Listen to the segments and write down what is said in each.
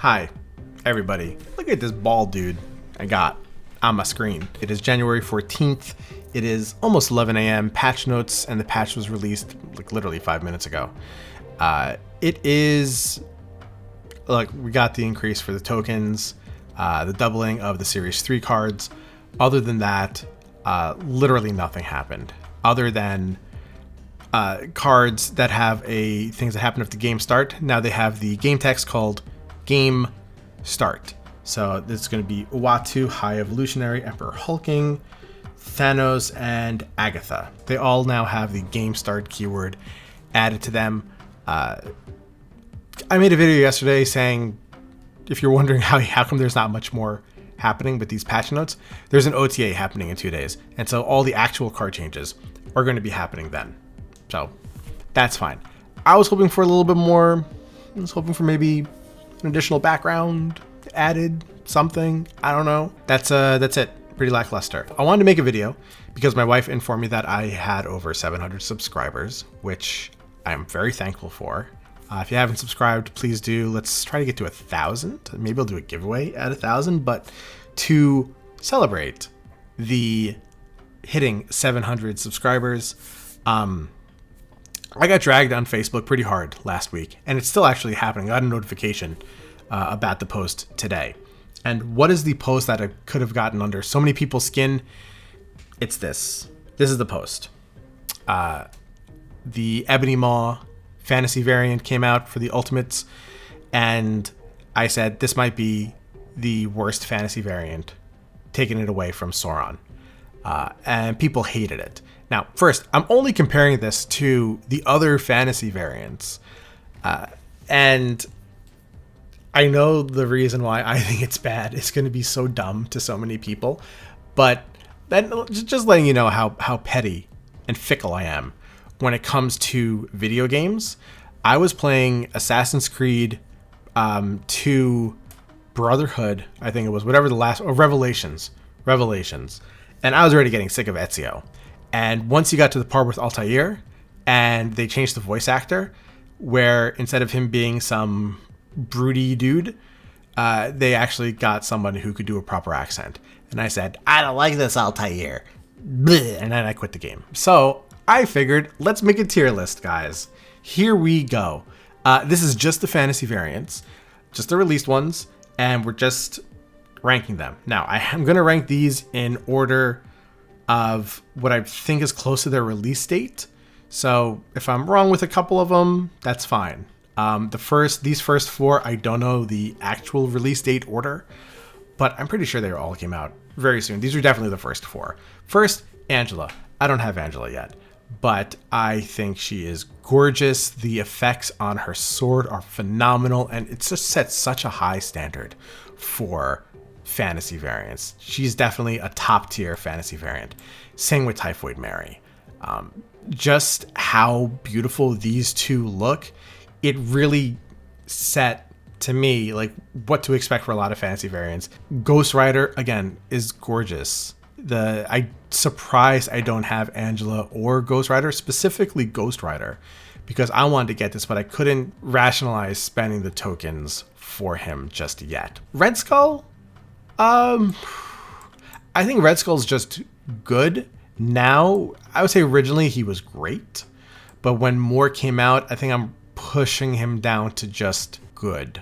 Hi, everybody. Look at this bald dude I got on my screen. It is January 14th. It is almost 11 a.m. Patch notes, and the patch was released like literally 5 minutes ago. It is like we got the increase for the tokens, the doubling of the Series 3 cards. Other than that, literally nothing happened. Other than cards that have things that happen if the game start. Now they have the game text called Game Start. So this is going to be Uatu, High Evolutionary, Emperor Hulking, Thanos, and Agatha. They all now have the Game Start keyword added to them. I made a video yesterday saying, if you're wondering how come there's not much more happening with these patch notes, there's an OTA happening in 2 days. And so all the actual card changes are going to be happening then. So that's fine. I was hoping for a little bit more. I was hoping for maybe an additional background added, something. I don't know. That's it. Pretty lackluster. I wanted to make a video because my wife informed me that I had over 700 subscribers, which I am very thankful for. If you haven't subscribed, please do. Let's try to get to 1,000. Maybe I'll do a giveaway at 1,000, but to celebrate the hitting 700 subscribers, I got dragged on Facebook pretty hard last week, and it's still actually happening. I got a notification about the post today. And what is the post that I could have gotten under so many people's skin? It's this. This is the post. The Ebony Maw fantasy variant came out for the Ultimates, and I said this might be the worst fantasy variant, taking it away from Sauron. And people hated it. Now, first, I'm only comparing this to the other fantasy variants. And I know the reason why I think it's bad. It's going to be so dumb to so many people. But then just letting you know how petty and fickle I am when it comes to video games. I was playing Assassin's Creed 2 Brotherhood, I think it was, whatever the last, or Revelations. And I was already getting sick of Ezio. And once you got to the part with Altair, and they changed the voice actor, where instead of him being some broody dude, they actually got someone who could do a proper accent. And I said, I don't like this Altair. Bleh. And then I quit the game. So I figured, let's make a tier list, guys. Here we go. This is just the fantasy variants, just the released ones, and we're just ranking them. Now, I am going to rank these in order of what I think is close to their release date. So if I'm wrong with a couple of them, that's fine. These first four, I don't know the actual release date order, but I'm pretty sure they all came out very soon. These are definitely the first four. First, Angela. I don't have Angela yet, but I think she is gorgeous. The effects on her sword are phenomenal, and it just sets such a high standard for fantasy variants. She's definitely a top tier fantasy variant. Same with Typhoid Mary. Just how beautiful these two look, it really set to me like what to expect for a lot of fantasy variants. Ghost Rider, again, is gorgeous. I surprised I don't have Angela or Ghost Rider, specifically Ghost Rider, because I wanted to get this, but I couldn't rationalize spending the tokens for him just yet. Red Skull, I think Red Skull's just good. Now, I would say originally he was great, but when more came out, I think I'm pushing him down to just good.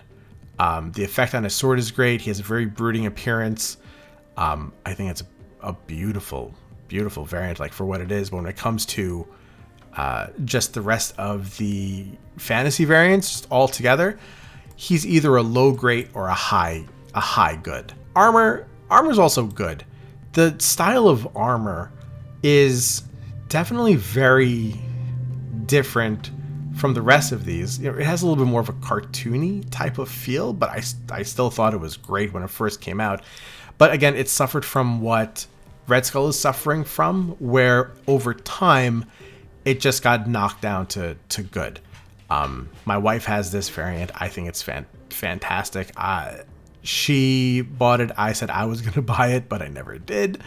The effect on his sword is great. He has a very brooding appearance. I think it's a beautiful, beautiful variant, like for what it is. But when it comes to just the rest of the fantasy variants, just all together, he's either a low great or a high good. Armor's also good. The style of armor is definitely very different from the rest of these. You know, it has a little bit more of a cartoony type of feel, but I still thought it was great when it first came out. But again, it suffered from what Red Skull is suffering from, where over time it just got knocked down to good. My wife has this variant. I think it's fantastic. She bought it. I said I was going to buy it, but I never did,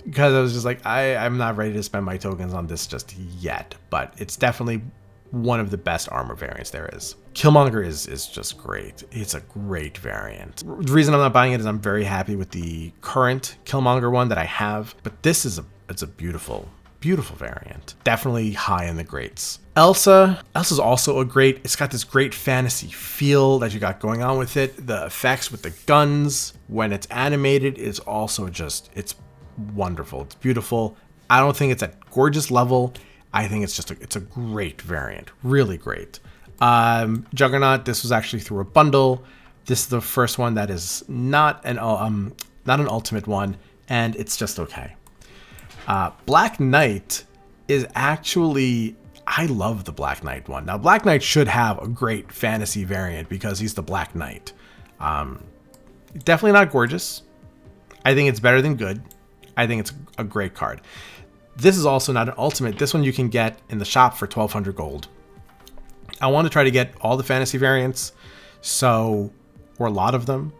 because I was just like, I'm not ready to spend my tokens on this just yet. But it's definitely one of the best armor variants there is. Killmonger is just great. It's a great variant. The reason I'm not buying it is I'm very happy with the current Killmonger one that I have, but this is it's a beautiful variant. Definitely high in the greats. Elsa's also a great. It's got this great fantasy feel that you got going on with it. The effects with the guns when it's animated is also just, it's wonderful. It's beautiful. I don't think it's at gorgeous level. I think it's just it's a great variant. Really great. Juggernaut, this was actually through a bundle. This is the first one that is not an ultimate one, and it's just okay. Black Knight is actually, I love the Black Knight one. Now, Black Knight should have a great fantasy variant because he's the Black Knight. Definitely not gorgeous. I think it's better than good. I think it's a great card. This is also not an ultimate. This one you can get in the shop for 1,200 gold. I want to try to get all the fantasy variants, or a lot of them.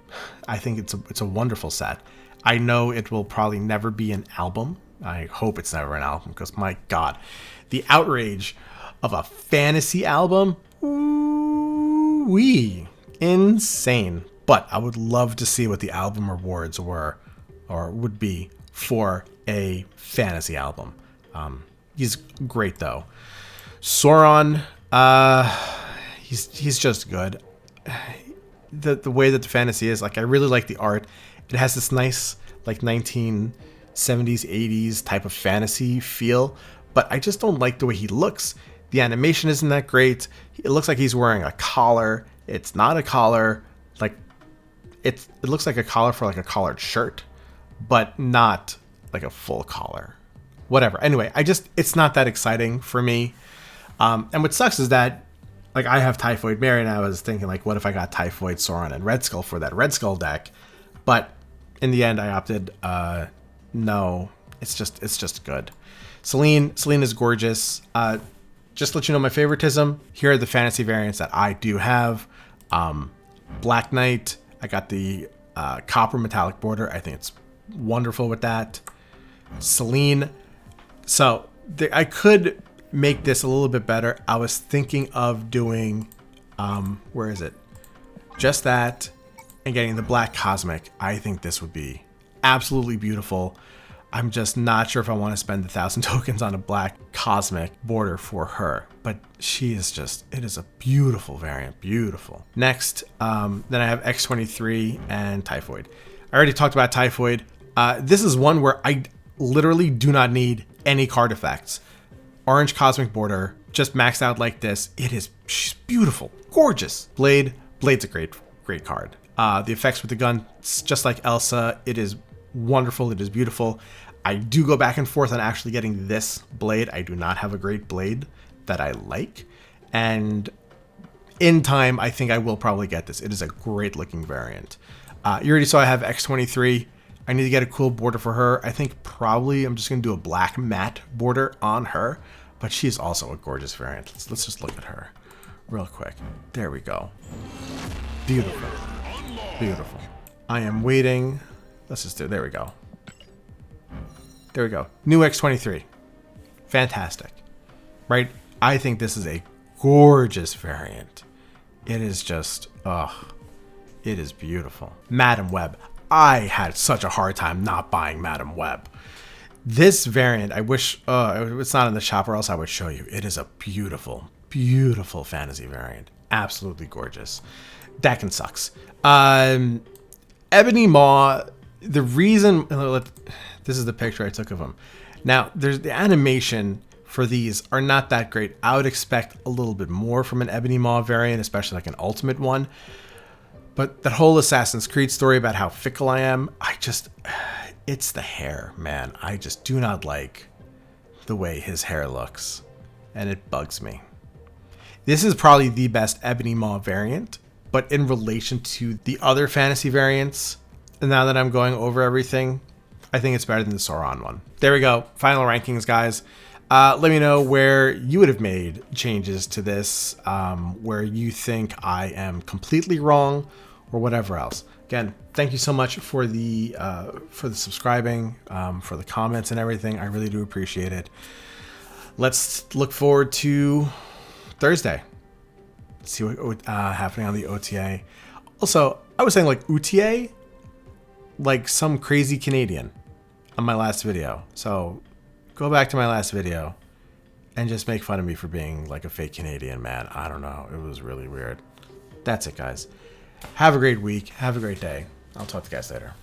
I think it's a wonderful set. I know it will probably never be an album. I hope it's never an album because my God, the outrage of a fantasy album, ooh-wee, insane. But I would love to see what the album rewards were or would be for a fantasy album. He's great though. Sauron, he's just good. The way that the fantasy is, like, I really like the art. It has this nice like 1970s, 80s type of fantasy feel, but I just don't like the way he looks. The animation isn't that great. It looks like he's wearing a collar. It's not a collar. Like, it looks like a collar for like a collared shirt, but not like a full collar. Whatever. Anyway, it's not that exciting for me. And what sucks is that, like, I have Typhoid Mary, and I was thinking, like, what if I got Typhoid, Sauron, and Red Skull for that Red Skull deck? But in the end, I opted, no, it's just good. Selene is gorgeous. Just to let you know my favoritism, here are the fantasy variants that I do have. Black Knight, I got the copper metallic border. I think it's wonderful with that. Selene, so I could make this a little bit better. I was thinking of doing, where is it? Just that, and getting the Black Cosmic. I think this would be absolutely beautiful. I'm just not sure if I want to spend 1,000 tokens on a Black Cosmic border for her, but she is just, it is a beautiful variant, beautiful. Next, then I have X23 and Typhoid. I already talked about Typhoid. This is one where I literally do not need any card effects. Orange Cosmic border, just maxed out like this. She's beautiful, gorgeous. Blade's a great card. The effects with the gun, just like Elsa, it is wonderful, it is beautiful. I do go back and forth on actually getting this blade. I do not have a great blade that I like, and in time I think I will probably get this. It is a great looking variant. You already saw I have X23. I need to get a cool border for her. I think probably I'm just gonna do a black matte border on her, but she's also a gorgeous variant. Let's just look at her real quick. There we go. Beautiful. Beautiful. I am waiting. Let's just do it. There we go. There we go. New X23. Fantastic. Right? I think this is a gorgeous variant. It is just, it is beautiful. Madam Web. I had such a hard time not buying Madam Web. This variant, I wish, it's not in the shop or else I would show you. It is a beautiful, beautiful fantasy variant. Absolutely gorgeous. Dakin sucks. Ebony Maw, the reason, this is the picture I took of him. Now, there's the animation for these are not that great. I would expect a little bit more from an Ebony Maw variant, especially like an ultimate one. But that whole Assassin's Creed story about how fickle I am, it's the hair, man. I just do not like the way his hair looks, and it bugs me. This is probably the best Ebony Maw variant, but in relation to the other fantasy variants, and now that I'm going over everything, I think it's better than the Sauron one. There we go. Final rankings, guys. Let me know where you would have made changes to this, where you think I am completely wrong, or whatever else. Again, thank you so much for the subscribing, for the comments and everything. I really do appreciate it. Let's look forward to Thursday. See what happening on the OTA. Also, I was saying like UTA, like some crazy Canadian on my last video. So go back to my last video and just make fun of me for being like a fake Canadian, man. I don't know. It was really weird. That's it, guys. Have a great week. Have a great day. I'll talk to you guys later.